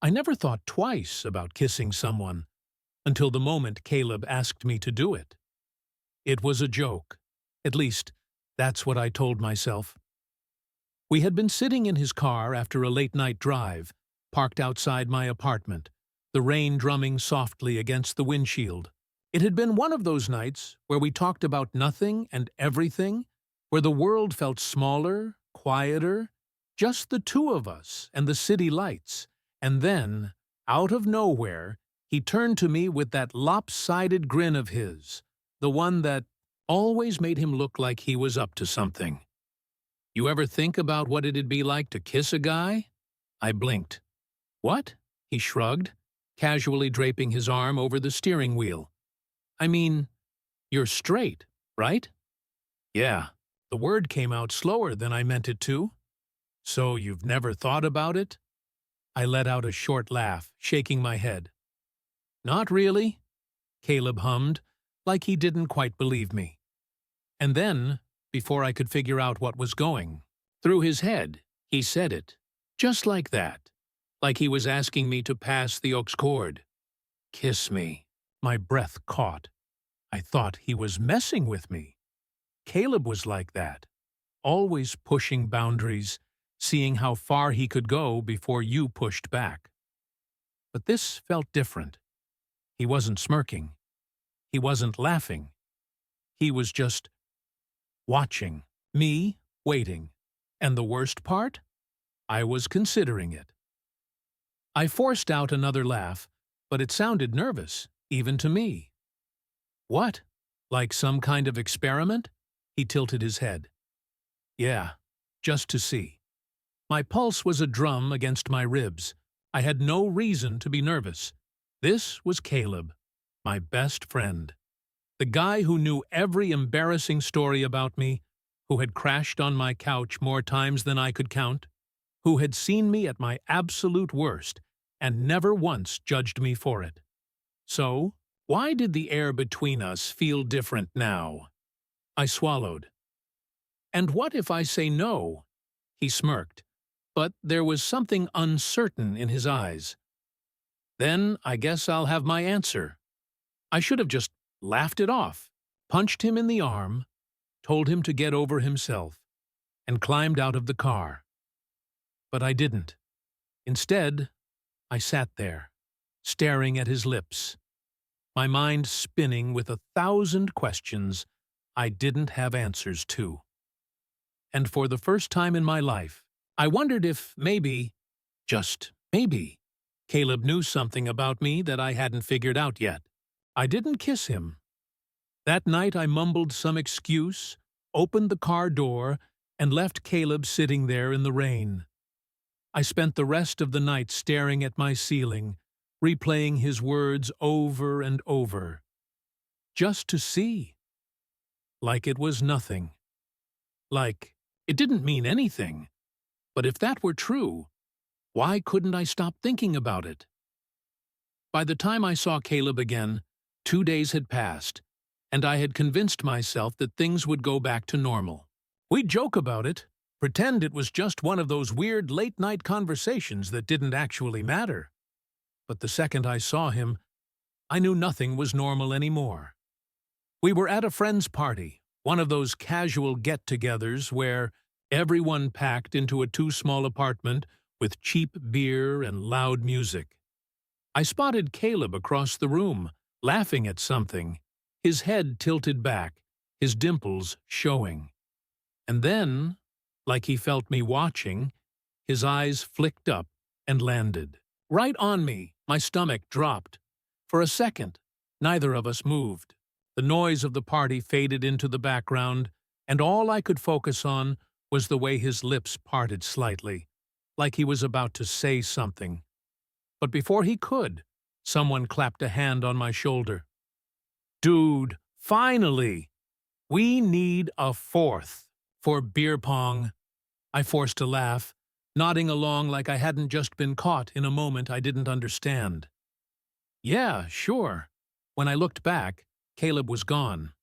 I never thought twice about kissing someone until the moment Caleb asked me to do it. It was a joke. At least, that's what I told myself. We had been sitting in his car after a late-night drive, parked outside my apartment, the rain drumming softly against the windshield. It had been one of those nights where we talked about nothing and everything, where the world felt smaller, quieter, just the two of us and the city lights. And then, out of nowhere, he turned to me with that lopsided grin of his, the one that always made him look like he was up to something. "You ever think about what it'd be like to kiss a guy?" I blinked. "What?" He shrugged, casually draping his arm over the steering wheel. "I mean, you're straight, right?" "Yeah." The word came out slower than I meant it to. "So you've never thought about it?" I let out a short laugh, shaking my head. "Not really," Caleb hummed, like he didn't quite believe me. And then, before I could figure out what was going through his head, he said it, just like that, like he was asking me to pass the aux chord. "Kiss me." My breath caught. I thought he was messing with me. Caleb was like that, always pushing boundaries, seeing how far he could go before you pushed back. But this felt different. He wasn't smirking. He wasn't laughing. He was just watching, me waiting. And the worst part? I was considering it. I forced out another laugh, but it sounded nervous, even to me. "What? Like some kind of experiment?" He tilted his head. "Yeah, just to see." My pulse was a drum against my ribs. I had no reason to be nervous. This was Caleb, my best friend. The guy who knew every embarrassing story about me, who had crashed on my couch more times than I could count, who had seen me at my absolute worst and never once judged me for it. So, why did the air between us feel different now? I swallowed. "And what if I say no?" He smirked, but there was something uncertain in his eyes. "Then I guess I'll have my answer." I should have just laughed it off, punched him in the arm, told him to get over himself, and climbed out of the car. But I didn't. Instead, I sat there, staring at his lips, my mind spinning with 1,000 questions I didn't have answers to. And for the first time in my life, I wondered if maybe, just maybe, Caleb knew something about me that I hadn't figured out yet. I didn't kiss him. That night I mumbled some excuse, opened the car door, and left Caleb sitting there in the rain. I spent the rest of the night staring at my ceiling, replaying his words over and over. Just to see. Like it was nothing. Like it didn't mean anything. But if that were true, why couldn't I stop thinking about it? By the time I saw Caleb again, 2 days had passed, and I had convinced myself that things would go back to normal. We'd joke about it, pretend it was just one of those weird late-night conversations that didn't actually matter. But the second I saw him, I knew nothing was normal anymore. We were at a friend's party, one of those casual get-togethers where everyone packed into a too-small apartment with cheap beer and loud music. I spotted Caleb across the room, laughing at something, his head tilted back, his dimples showing. And then, like he felt me watching, his eyes flicked up and landed. Right on me, my stomach dropped. For a second, neither of us moved. The noise of the party faded into the background, and all I could focus on was the way his lips parted slightly, like he was about to say something. But before he could, someone clapped a hand on my shoulder. "Dude, finally! We need a fourth for beer pong." I forced a laugh, nodding along like I hadn't just been caught in a moment I didn't understand. "Yeah, sure." When I looked back, Caleb was gone.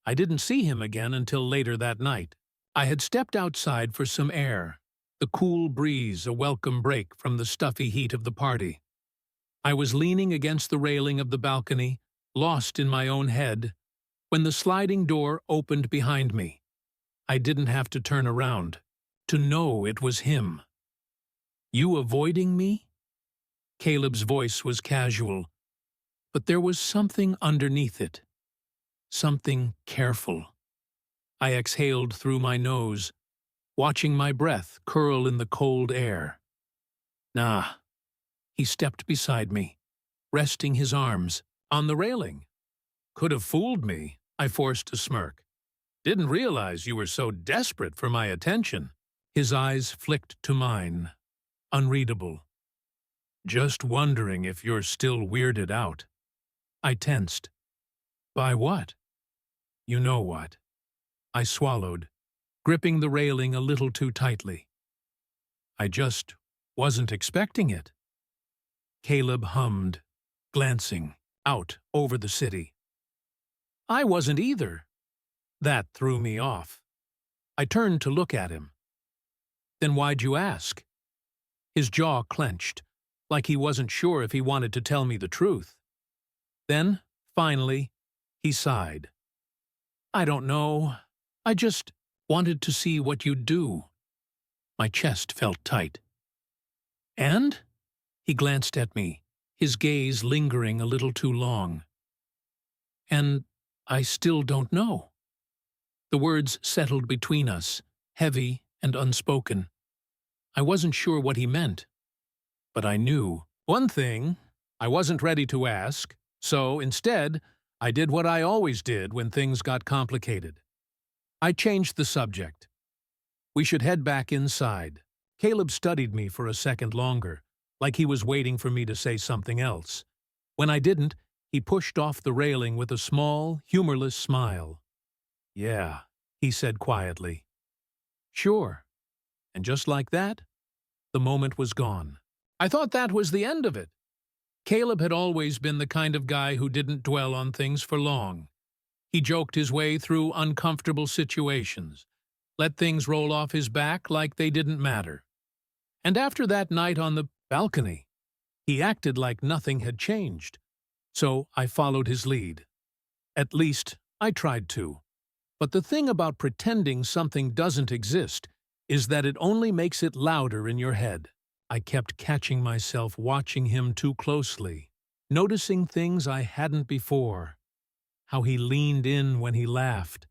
I didn't see him again until later that night. I had stepped outside for some air, the cool breeze a welcome break from the stuffy heat of the party. I was leaning against the railing of the balcony, lost in my own head, when the sliding door opened behind me. I didn't have to turn around to know it was him. "You avoiding me?" Caleb's voice was casual, but there was something underneath it. Something careful. I exhaled through my nose, watching my breath curl in the cold air. "Nah." He stepped beside me, resting his arms on the railing. "Could have fooled me," I forced a smirk. "Didn't realize you were so desperate for my attention." His eyes flicked to mine, unreadable. "Just wondering if you're still weirded out." I tensed. "By what?" "You know what." I swallowed, gripping the railing a little too tightly. "I just wasn't expecting it." Caleb hummed, glancing out over the city. I wasn't either. That threw me off. I turned to look at him. "Then why'd you ask?" His jaw clenched, like he wasn't sure if he wanted to tell me the truth. Then, finally, he sighed. "I don't know. I just wanted to see what you'd do." My chest felt tight. "And?" He glanced at me, his gaze lingering a little too long. "And I still don't know." The words settled between us, heavy and unspoken. I wasn't sure what he meant, but I knew. One thing, I wasn't ready to ask, so instead, I did what I always did when things got complicated. I changed the subject. "We should head back inside." Caleb studied me for a second longer, like he was waiting for me to say something else. When I didn't, he pushed off the railing with a small, humorless smile. "Yeah," he said quietly. "Sure." And just like that, the moment was gone. I thought that was the end of it. Caleb had always been the kind of guy who didn't dwell on things for long. He joked his way through uncomfortable situations, let things roll off his back like they didn't matter. And after that night on the balcony, he acted like nothing had changed. So I followed his lead. At least, I tried to. But the thing about pretending something doesn't exist is that it only makes it louder in your head. I kept catching myself watching him too closely, noticing things I hadn't before. How he leaned in when he laughed,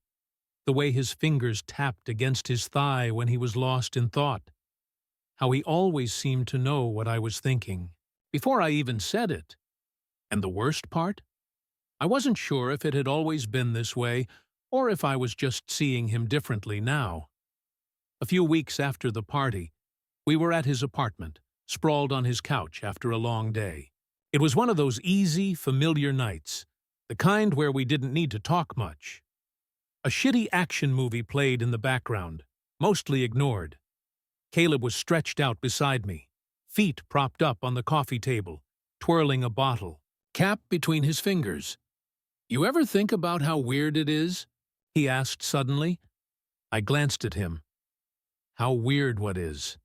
the way his fingers tapped against his thigh when he was lost in thought, how he always seemed to know what I was thinking, before I even said it. And the worst part? I wasn't sure if it had always been this way, or if I was just seeing him differently now. A few weeks after the party, we were at his apartment, sprawled on his couch after a long day. It was one of those easy, familiar nights, the kind where we didn't need to talk much. A shitty action movie played in the background, mostly ignored. Caleb was stretched out beside me, feet propped up on the coffee table, twirling a bottle, cap between his fingers. "You ever think about how weird it is?" he asked suddenly. I glanced at him. "How weird what is?"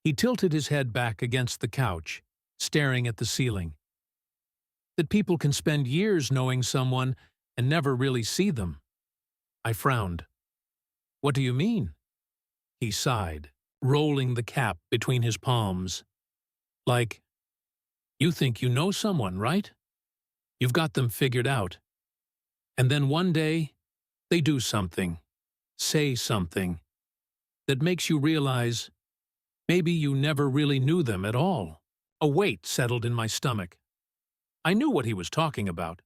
He tilted his head back against the couch, staring at the ceiling. "That people can spend years knowing someone and never really see them." I frowned. "What do you mean?" He sighed, rolling the cap between his palms. "Like, you think you know someone, right? You've got them figured out. And then one day, they do something, say something, that makes you realize maybe you never really knew them at all." A weight settled in my stomach. I knew what he was talking about.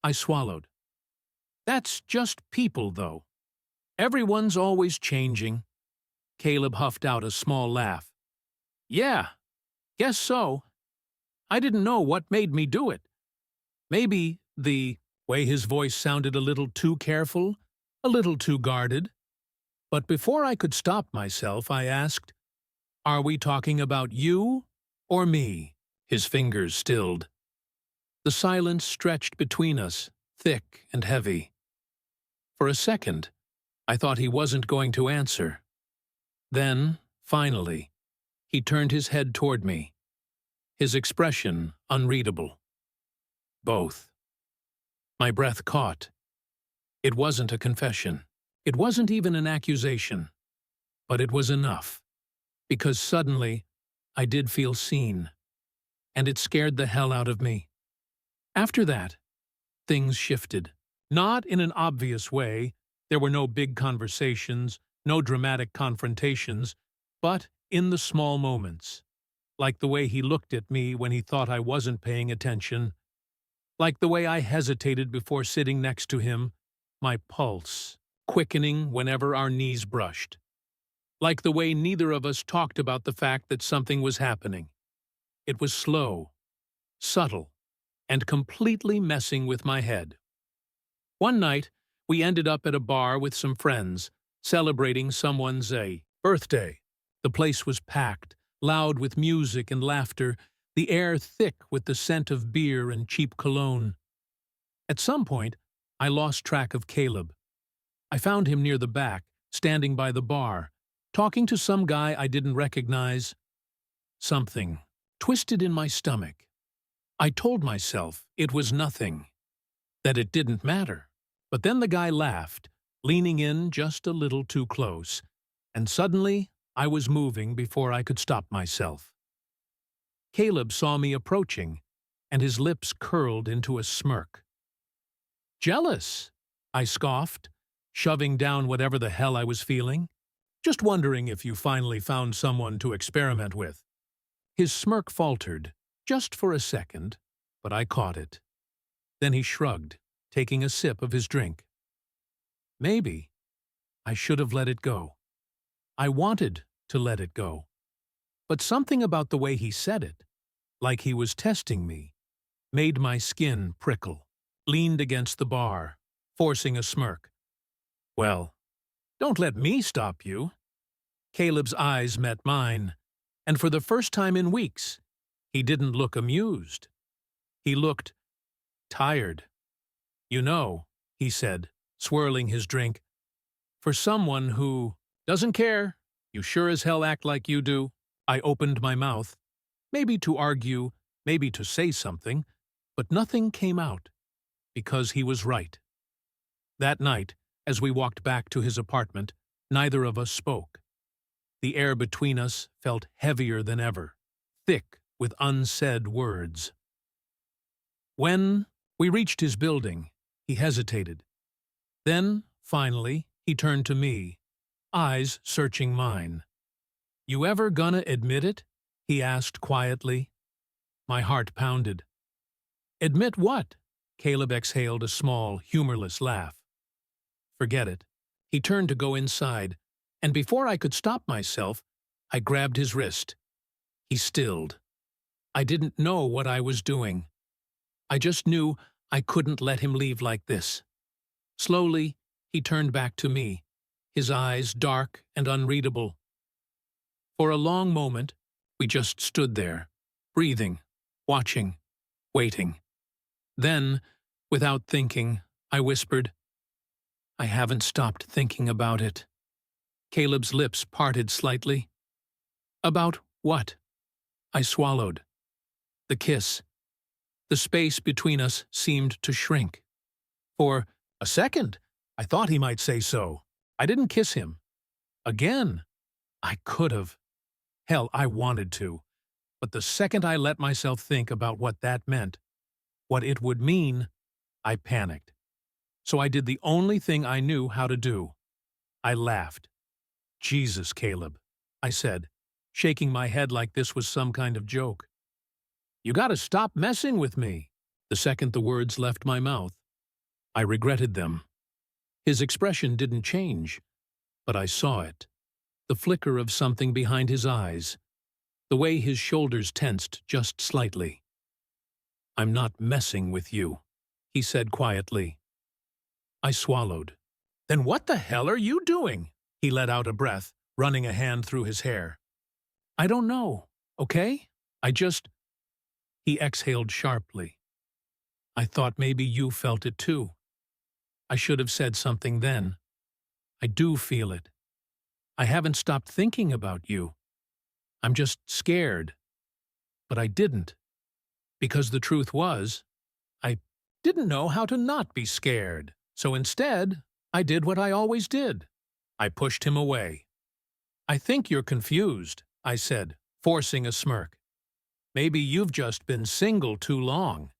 I swallowed. "That's just people, though. Everyone's always changing." Caleb huffed out a small laugh. "Yeah, guess so. I didn't know what made me do it. Maybe the way his voice sounded a little too careful, a little too guarded. But before I could stop myself, I asked, 'Are we talking about you or me?' His fingers stilled. The silence stretched between us, thick and heavy. For a second, I thought he wasn't going to answer. Then, finally, he turned his head toward me. his expression unreadable. Both. My breath caught. It wasn't a confession. It wasn't even an accusation. But it was enough. Because suddenly, I did feel seen. And it scared the hell out of me. After that, things shifted. Not in an obvious way. There were no big conversations, no dramatic confrontations, but in the small moments. Like the way he looked at me when he thought I wasn't paying attention. Like the way I hesitated before sitting next to him, my pulse quickening whenever our knees brushed. Like the way neither of us talked about the fact that something was happening. It was slow, subtle, and completely messing with my head. One night, we ended up at a bar with some friends, celebrating someone's birthday. The place was packed, loud with music and laughter, the air thick with the scent of beer and cheap cologne. At some point, I lost track of Caleb. I found him near the back, standing by the bar, talking to some guy I didn't recognize. Something twisted in my stomach. I told myself it was nothing, that it didn't matter. But then the guy laughed, leaning in just a little too close, and suddenly I was moving before I could stop myself. Caleb saw me approaching, and his lips curled into a smirk. "Jealous," I scoffed, shoving down whatever the hell I was feeling. "Just wondering if you finally found someone to experiment with." His smirk faltered, just for a second, but I caught it. Then he shrugged, taking a sip of his drink. Maybe I should have let it go. I wanted to let it go. But something about the way he said it, like he was testing me, made my skin prickle, leaned against the bar, forcing a smirk. "Well, don't let me stop you." Caleb's eyes met mine, and for the first time in weeks, he didn't look amused. He looked tired. "You know," he said, swirling his drink, "for someone who doesn't care, you sure as hell act like you do." I opened my mouth, maybe to argue, maybe to say something, but nothing came out, because he was right. That night, as we walked back to his apartment, neither of us spoke. The air between us felt heavier than ever, thick with unsaid words. When we reached his building, he hesitated. Then, finally, he turned to me, eyes searching mine. "You ever gonna admit it?" he asked quietly. My heart pounded. "Admit what?" Caleb exhaled a small, humorless laugh. "Forget it." He turned to go inside, and before I could stop myself, I grabbed his wrist. He stilled. I didn't know what I was doing. I just knew I couldn't let him leave like this. Slowly, he turned back to me, his eyes dark and unreadable. For a long moment, we just stood there, breathing, watching, waiting. Then, without thinking, I whispered, "I haven't stopped thinking about it." Caleb's lips parted slightly. "About what?" I swallowed. The kiss. The space between us seemed to shrink. For a second, I thought he might say so. I didn't kiss him. Again. I could have. Hell, I wanted to. But the second I let myself think about what that meant, what it would mean, I panicked. So I did the only thing I knew how to do. I laughed. "Jesus, Caleb," I said, shaking my head like this was some kind of joke. "You gotta stop messing with me." The second the words left my mouth, I regretted them. His expression didn't change, but I saw it. The flicker of something behind his eyes, the way his shoulders tensed just slightly. "I'm not messing with you," he said quietly. I swallowed. "Then what the hell are you doing?" He let out a breath, running a hand through his hair. "I don't know, okay? He exhaled sharply. "I thought maybe you felt it too. I should have said something then. I do feel it. I haven't stopped thinking about you. I'm just scared. but I didn't. Because the truth was, I didn't know how to not be scared. So instead, I did what I always did. I pushed him away. "I think you're confused," I said, forcing a smirk. "Maybe you've just been single too long."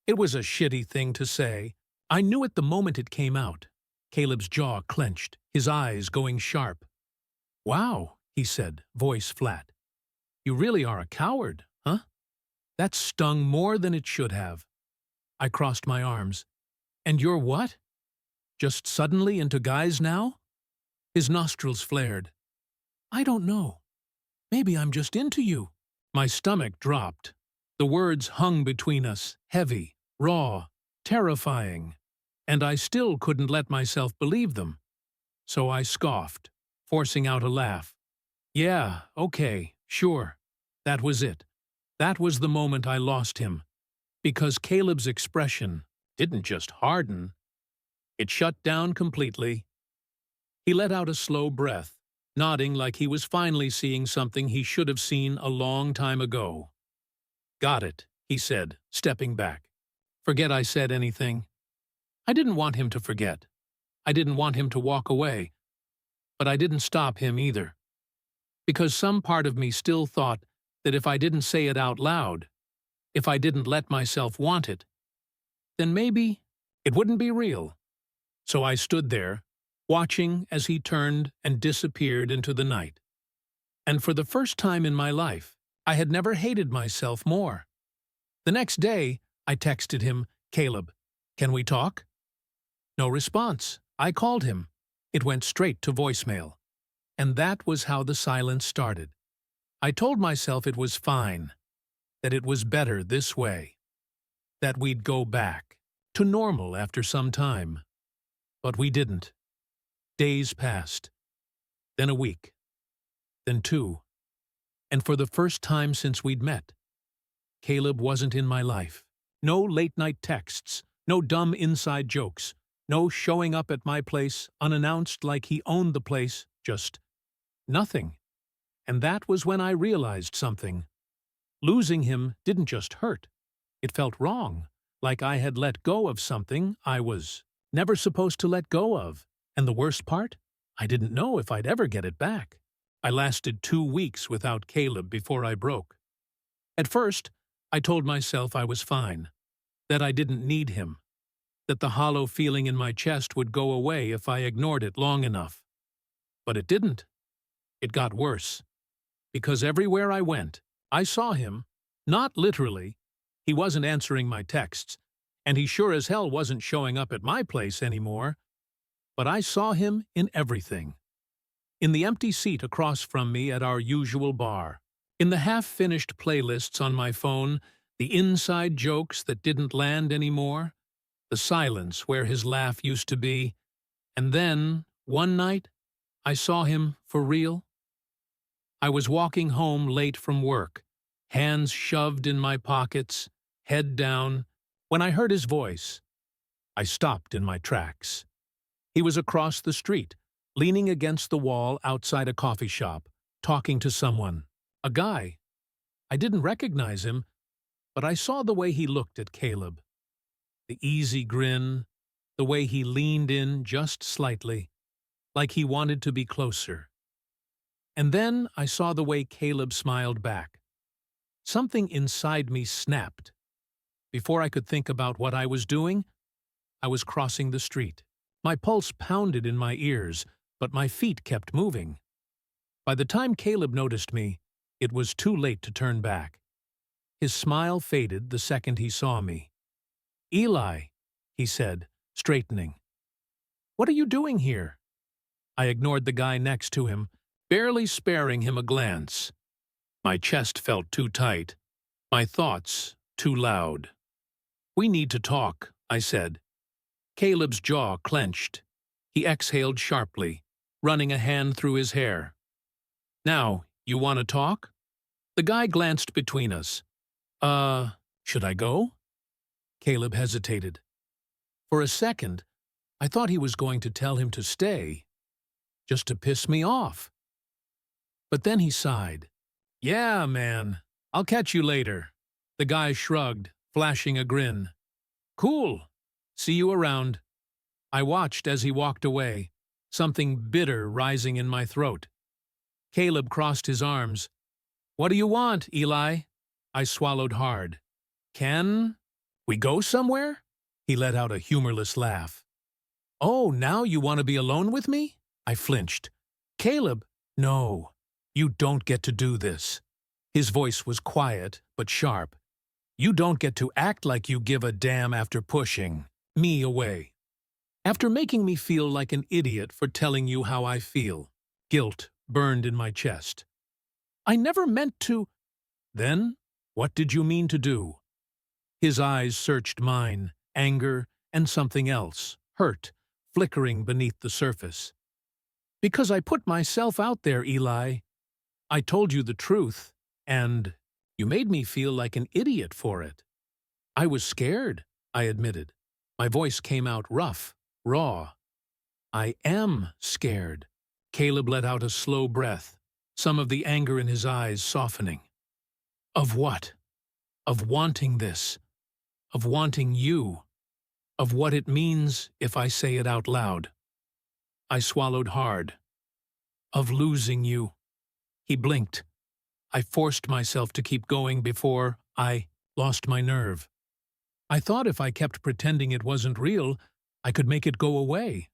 It was a shitty thing to say. I knew it the moment it came out. Caleb's jaw clenched, his eyes going sharp. "Wow," he said, voice flat. "You really are a coward, huh?" That stung more than it should have. I crossed my arms. "And you're what? Just suddenly into guys now?" His nostrils flared. "I don't know. Maybe I'm just into you." My stomach dropped. The words hung between us, heavy, raw, terrifying, and I still couldn't let myself believe them. So I scoffed, forcing out a laugh. "Yeah, okay, sure." That was it. That was the moment I lost him. Because Caleb's expression didn't just harden, it shut down completely. He let out a slow breath, nodding like he was finally seeing something he should have seen a long time ago. "Got it," he said, stepping back. "Forget I said anything." I didn't want him to forget. I didn't want him to walk away. But I didn't stop him either. Because some part of me still thought that if I didn't say it out loud, if I didn't let myself want it, then maybe it wouldn't be real. So I stood there, watching as he turned and disappeared into the night. And for the first time in my life, I had never hated myself more. The next day, I texted him, "Caleb, can we talk?" No response. I called him. It went straight to voicemail. And that was how the silence started. I told myself it was fine, that it was better this way, that we'd go back to normal after some time. But we didn't. Days passed, then a week, then 2. And for the first time since we'd met, Caleb wasn't in my life. No late-night texts, no dumb inside jokes, no showing up at my place unannounced like he owned the place, just nothing. And that was when I realized something. Losing him didn't just hurt. It felt wrong, like I had let go of something I was never supposed to let go of. And the worst part? I didn't know if I'd ever get it back. I lasted 2 weeks without Caleb before I broke. At first, I told myself I was fine, that I didn't need him, that the hollow feeling in my chest would go away if I ignored it long enough. But it didn't. It got worse. Because everywhere I went, I saw him. Not literally. He wasn't answering my texts, and he sure as hell wasn't showing up at my place anymore. But I saw him in everything. In the empty seat across from me at our usual bar, in the half-finished playlists on my phone, the inside jokes that didn't land anymore, the silence where his laugh used to be, and then, one night, I saw him for real. I was walking home late from work, hands shoved in my pockets, head down, when I heard his voice. I stopped in my tracks. He was across the street, leaning against the wall outside a coffee shop, talking to someone, a guy. I didn't recognize him, but I saw the way he looked at Caleb. The easy grin, the way he leaned in just slightly, like he wanted to be closer. And then I saw the way Caleb smiled back. Something inside me snapped. Before I could think about what I was doing, I was crossing the street. My pulse pounded in my ears, but my feet kept moving. By the time Caleb noticed me, it was too late to turn back. His smile faded the second he saw me. "Eli," he said, straightening. "What are you doing here?" I ignored the guy next to him, barely sparing him a glance. My chest felt too tight, my thoughts too loud. "We need to talk," I said. Caleb's jaw clenched. He exhaled sharply, running a hand through his hair. "Now, you want to talk?" The guy glanced between us. Should I go?" Caleb hesitated. For a second, I thought he was going to tell him to stay, just to piss me off. But then he sighed. "Yeah, man, I'll catch you later. The guy shrugged, flashing a grin. Cool. See you around. I watched as he walked away, something bitter rising in my throat. Caleb crossed his arms. What do you want, Eli? I swallowed hard. Can we go somewhere? He let out a humorless laugh. Oh, now you want to be alone with me? I flinched. Caleb, no, you don't get to do this. His voice was quiet but sharp. You don't get to act like you give a damn after pushing me away. After making me feel like an idiot for telling you how I feel. Guilt burned in my chest. I never meant to. Then, what did you mean to do? His eyes searched mine, anger and something else, hurt, flickering beneath the surface. Because I put myself out there, Eli. I told you the truth, and you made me feel like an idiot for it. I was scared, I admitted. My voice came out rough, raw. I am scared. Caleb let out a slow breath, some of the anger in his eyes softening. Of what? Of wanting this. Of wanting you. Of what it means if I say it out loud. I swallowed hard. Of losing you. He blinked. I forced myself to keep going before I lost my nerve. I thought if I kept pretending it wasn't real, I could make it go away.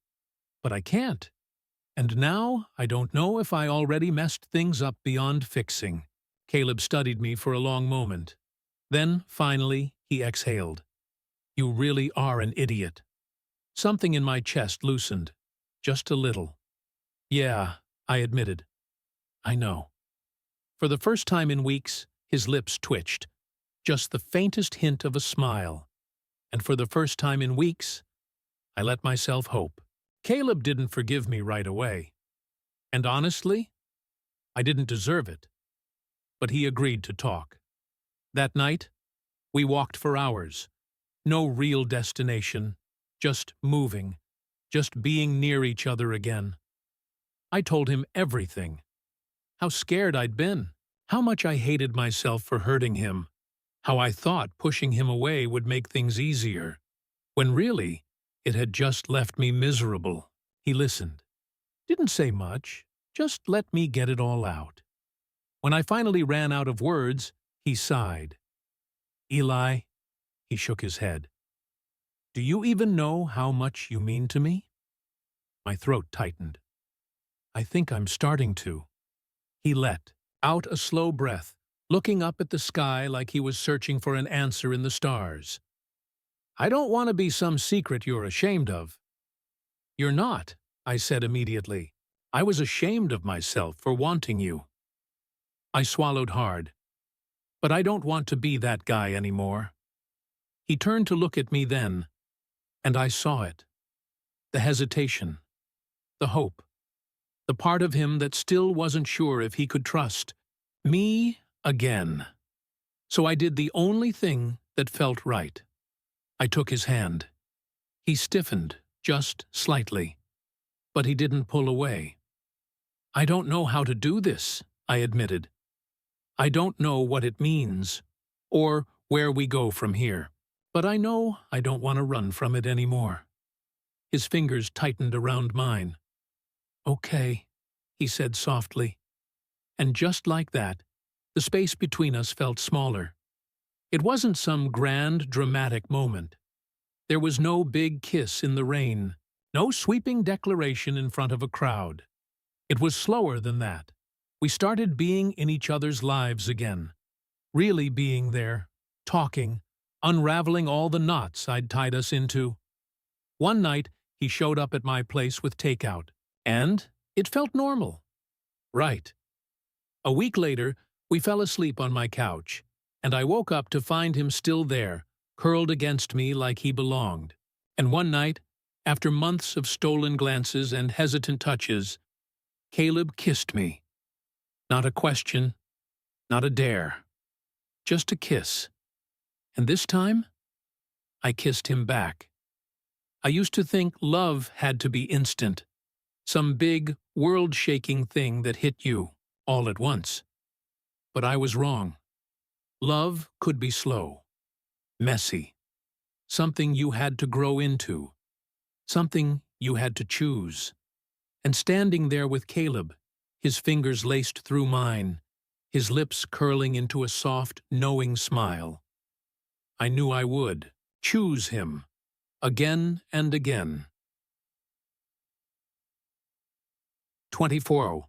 But I can't. And now I don't know if I already messed things up beyond fixing. Caleb studied me for a long moment. Then, finally, he exhaled. You really are an idiot. Something in my chest loosened. Just a little. Yeah, I admitted. I know. For the first time in weeks, his lips twitched. Just the faintest hint of a smile. And for the first time in weeks, I let myself hope. Caleb didn't forgive me right away. And honestly, I didn't deserve it. But he agreed to talk. That night, we walked for hours. No real destination, just moving, just being near each other again. I told him everything. How scared I'd been, how much I hated myself for hurting him, how I thought pushing him away would make things easier, when really, it had just left me miserable. He listened. Didn't say much, just let me get it all out. When I finally ran out of words, he sighed. Eli, he shook his head. Do you even know how much you mean to me? My throat tightened. I think I'm starting to. He let out a slow breath, looking up at the sky like he was searching for an answer in the stars. I don't want to be some secret you're ashamed of. You're not, I said immediately. I was ashamed of myself for wanting you. I swallowed hard. But I don't want to be that guy anymore. He turned to look at me then, and I saw it. The hesitation, the hope, the part of him that still wasn't sure if he could trust me again. So I did the only thing that felt right. I took his hand. He stiffened, just slightly, but he didn't pull away. I don't know how to do this, I admitted. I don't know what it means, or where we go from here, but I know I don't want to run from it anymore. His fingers tightened around mine. Okay, he said softly. And just like that, the space between us felt smaller. It wasn't some grand, dramatic moment. There was no big kiss in the rain, no sweeping declaration in front of a crowd. It was slower than that. We started being in each other's lives again, really being there, talking, unraveling all the knots I'd tied us into. One night, he showed up at my place with takeout, and it felt normal. Right. A week later, we fell asleep on my couch, and I woke up to find him still there, curled against me like he belonged. And one night, after months of stolen glances and hesitant touches, Caleb kissed me. Not a question, not a dare, just a kiss. And this time, I kissed him back. I used to think love had to be instant, some big, world-shaking thing that hit you all at once. But I was wrong. Love could be slow, messy, something you had to grow into, something you had to choose. And standing there with Caleb, his fingers laced through mine, his lips curling into a soft, knowing smile, I knew I would choose him again and again. 24.